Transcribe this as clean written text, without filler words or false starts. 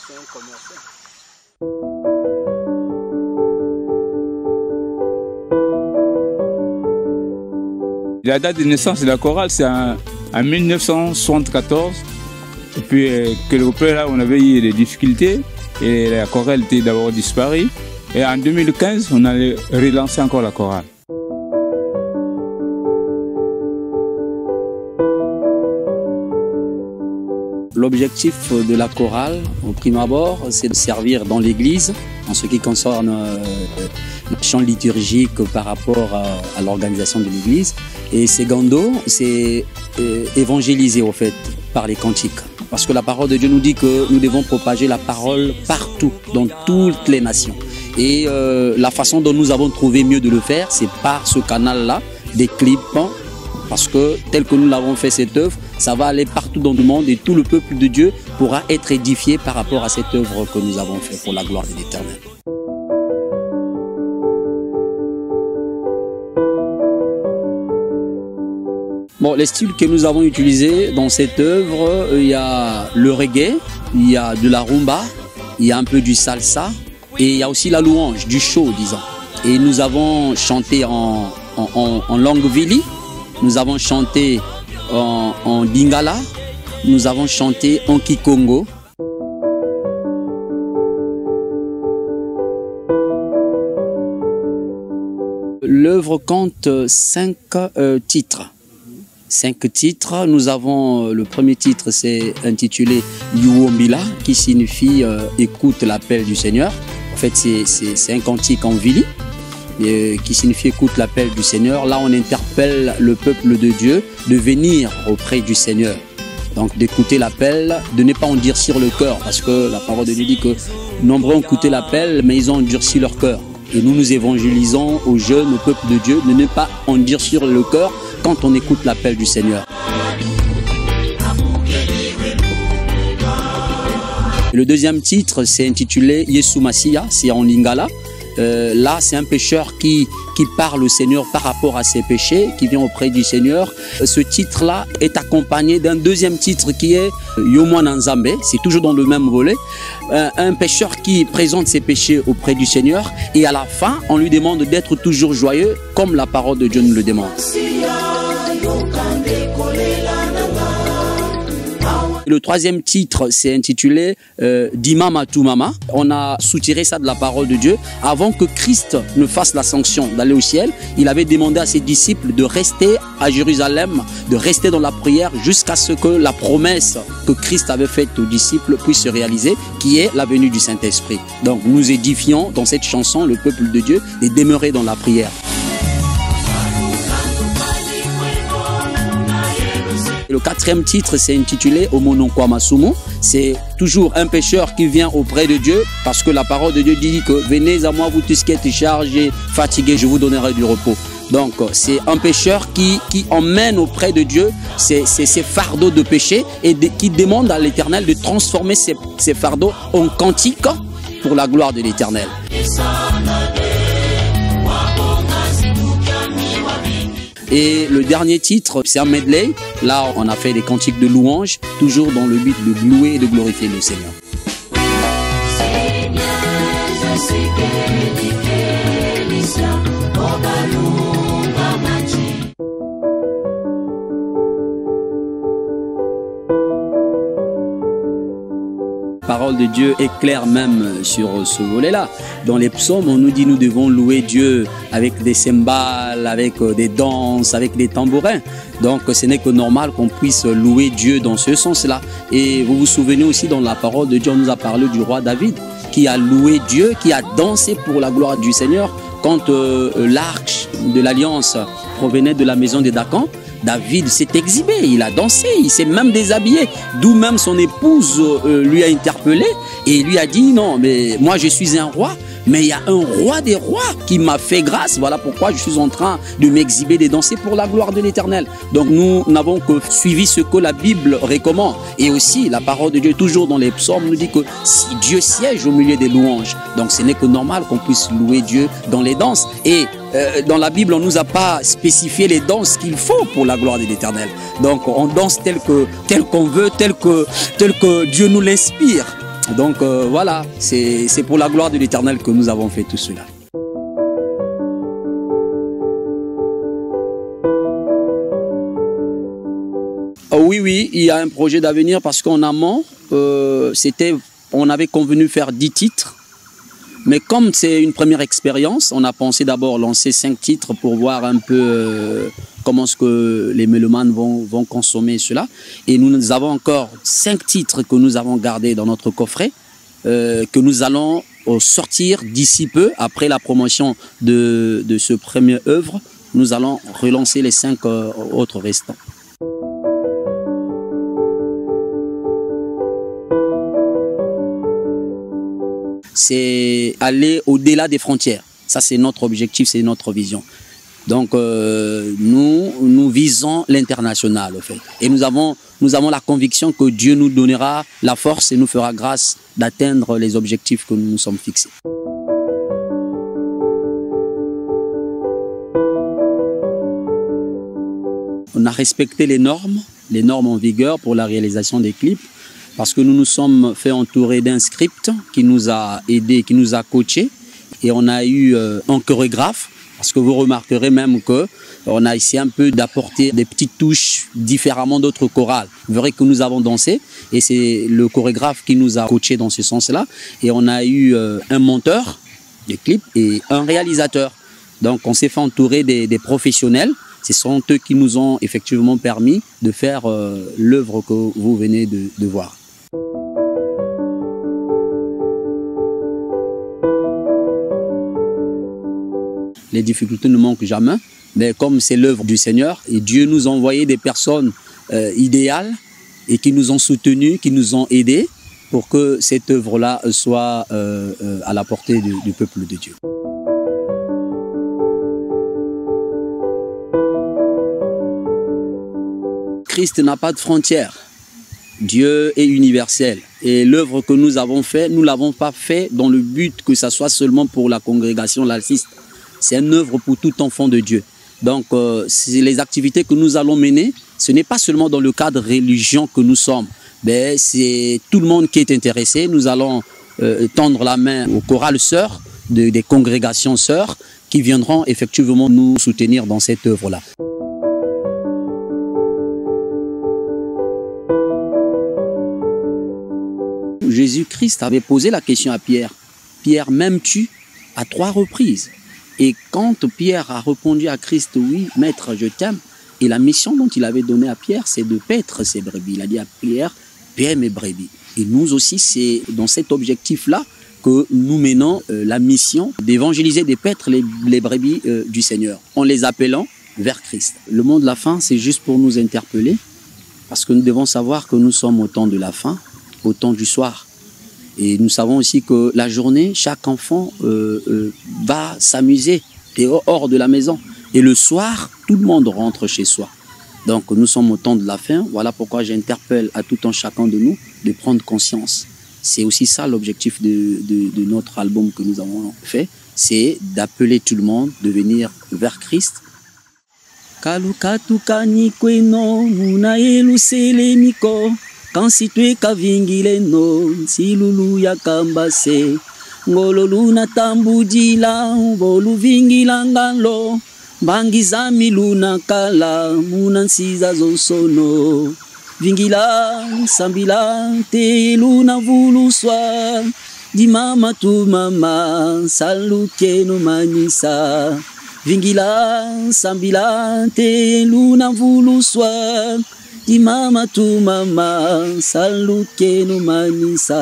C'est un commerçant. La date de naissance de la chorale, c'est en 1974. Et puis, quelque part là, on avait eu des difficultés et la chorale était d'abord disparue. Et en 2015, on allait relancer encore la chorale. L'objectif de la chorale, au prime abord, c'est de servir dans l'église en ce qui concerne le chant liturgique par rapport à l'organisation de l'église. Et secondo, c'est évangéliser au fait par les cantiques. Parce que la parole de Dieu nous dit que nous devons propager la parole partout, dans toutes les nations. Et la façon dont nous avons trouvé mieux de le faire, c'est par ce canal-là, des clips. Parce que tel que nous l'avons fait cette œuvre, ça va aller partout dans le monde et tout le peuple de Dieu pourra être édifié par rapport à cette œuvre que nous avons faite pour la gloire de l'Éternel. Bon, les styles que nous avons utilisés dans cette œuvre, il y a le reggae, il y a de la rumba, il y a un peu du salsa et il y a aussi la louange, du show, disons. Et nous avons chanté en langue vili. Nous avons chanté en lingala, nous avons chanté en kikongo. L'œuvre compte 5 titres. 5 titres. Nous avons le premier titre, c'est intitulé Yuombila, qui signifie écoute l'appel du Seigneur. En fait, c'est un cantique en vili. Qui signifie écoute l'appel du Seigneur. Là, on interpelle le peuple de Dieu de venir auprès du Seigneur. Donc, d'écouter l'appel, de ne pas endurcir le cœur, parce que la parole de Dieu dit que nombreux ont écouté l'appel, mais ils ont endurci leur cœur. Et nous évangélisons aux jeunes, au peuple de Dieu, de ne pas endurcir le cœur quand on écoute l'appel du Seigneur. Le deuxième titre, c'est intitulé Yesu Masiya, c'est en lingala. Là, c'est un pécheur qui parle au Seigneur par rapport à ses péchés, qui vient auprès du Seigneur. Ce titre-là est accompagné d'un deuxième titre qui est Yomwana Nzambe, c'est toujours dans le même volet. Un pécheur qui présente ses péchés auprès du Seigneur et à la fin, on lui demande d'être toujours joyeux comme la parole de Dieu nous le demande. Le troisième titre, c'est intitulé Dima Matu Mama. On a soutiré ça de la parole de Dieu. Avant que Christ ne fasse la sanction d'aller au ciel, il avait demandé à ses disciples de rester à Jérusalem, de rester dans la prière jusqu'à ce que la promesse que Christ avait faite aux disciples puisse se réaliser, qui est la venue du Saint-Esprit. Donc nous édifions dans cette chanson le peuple de Dieu et demeurer dans la prière. Le quatrième titre, c'est intitulé Omononkwa Masumo. C'est toujours un pécheur qui vient auprès de Dieu parce que la parole de Dieu dit que venez à moi, vous tous qui êtes chargés, fatigués, je vous donnerai du repos. Donc c'est un pécheur qui emmène auprès de Dieu ses fardeaux de péché et qui demande à l'Éternel de transformer ces fardeaux en cantiques pour la gloire de l'Éternel. Et le dernier titre, c'est un medley. Là, on a fait des cantiques de louange, toujours dans le but de louer et de glorifier le Seigneur. La parole de Dieu est claire même sur ce volet-là. Dans les psaumes, on nous dit nous devons louer Dieu avec des cymbales, avec des danses, avec des tambourins. Donc ce n'est que normal qu'on puisse louer Dieu dans ce sens-là. Et vous vous souvenez aussi dans la parole de Dieu, on nous a parlé du roi David qui a loué Dieu, qui a dansé pour la gloire du Seigneur quand l'arche de l'alliance provenait de la maison des Dacan. David s'est exhibé, il a dansé, il s'est même déshabillé, d'où même son épouse lui a interpellé et lui a dit non mais moi je suis un roi, Mais il y a un roi des rois qui m'a fait grâce. Voilà pourquoi je suis en train de m'exhiber, de danser pour la gloire de l'Éternel. Donc nous n'avons que suivi ce que la Bible recommande. Et aussi, la parole de Dieu, toujours dans les psaumes, nous dit que si Dieu siège au milieu des louanges, donc ce n'est que normal qu'on puisse louer Dieu dans les danses. Et dans la Bible, on ne nous a pas spécifié les danses qu'il faut pour la gloire de l'Éternel. Donc on danse tel qu'on veut, tel que Dieu nous l'inspire. Donc voilà, c'est pour la gloire de l'Éternel que nous avons fait tout cela. Oui, il y a un projet d'avenir parce qu'en amont, on avait convenu faire 10 titres. Mais comme c'est une première expérience, on a pensé d'abord lancer 5 titres pour voir un peu comment est-ce que les mélomanes vont consommer cela. Et nous avons encore 5 titres que nous avons gardés dans notre coffret, que nous allons sortir d'ici peu, après la promotion de ce premier œuvre. Nous allons relancer les 5 autres restants. C'est aller au-delà des frontières. Ça, c'est notre objectif, c'est notre vision. Donc, nous visons l'international, en fait. Et nous avons la conviction que Dieu nous donnera la force et nous fera grâce d'atteindre les objectifs que nous nous sommes fixés. On a respecté les normes en vigueur pour la réalisation des clips. Parce que nous nous sommes fait entourer d'un script qui nous a aidés, qui nous a coachés. Et on a eu un chorégraphe, parce que vous remarquerez même qu'on a essayé un peu d'apporter des petites touches différemment d'autres chorales. Vous verrez que nous avons dansé et c'est le chorégraphe qui nous a coachés dans ce sens-là. Et on a eu un monteur des clips et un réalisateur. Donc on s'est fait entourer des professionnels. Ce sont eux qui nous ont effectivement permis de faire l'œuvre que vous venez de voir. Les difficultés ne manquent jamais, mais comme c'est l'œuvre du Seigneur, et Dieu nous a envoyé des personnes idéales et qui nous ont soutenus, qui nous ont aidés pour que cette œuvre-là soit à la portée du peuple de Dieu. Christ n'a pas de frontières. Dieu est universel. Et l'œuvre que nous avons faite, nous ne l'avons pas fait dans le but que ça soit seulement pour la congrégation laïciste. C'est une œuvre pour tout enfant de Dieu. Donc, les activités que nous allons mener, ce n'est pas seulement dans le cadre religion que nous sommes. Mais c'est tout le monde qui est intéressé. Nous allons tendre la main aux chorales sœurs, des congrégations sœurs, qui viendront effectivement nous soutenir dans cette œuvre-là. Jésus-Christ avait posé la question à Pierre. Pierre, m'aimes-tu? À 3 reprises. Et quand Pierre a répondu à Christ, oui, maître, je t'aime. Et la mission dont il avait donnée à Pierre, c'est de paître ses brebis. Il a dit à Pierre, paie mes brebis. Et nous aussi, c'est dans cet objectif-là que nous menons la mission d'évangéliser, de paître les brebis du Seigneur, en les appelant vers Christ. Le mot de la fin, c'est juste pour nous interpeller, parce que nous devons savoir que nous sommes au temps de la fin, au temps du soir. Et nous savons aussi que la journée, chaque enfant va s'amuser hors de la maison. Et le soir, tout le monde rentre chez soi. Donc nous sommes au temps de la fin. Voilà pourquoi j'interpelle à tout un chacun de nous de prendre conscience. C'est aussi ça l'objectif de notre album que nous avons fait. C'est d'appeler tout le monde, de venir vers Christ. Kansitwe kavingile no silulu ya kambase ngololu na tambujila bolu vingila ngalo bangiza miluna kala munansiza zosono vingila sambila te luna vuluswa di mama tu mama saluke no manisa vingila sambila te luna vuluswa di mama tu mama saluke no manisa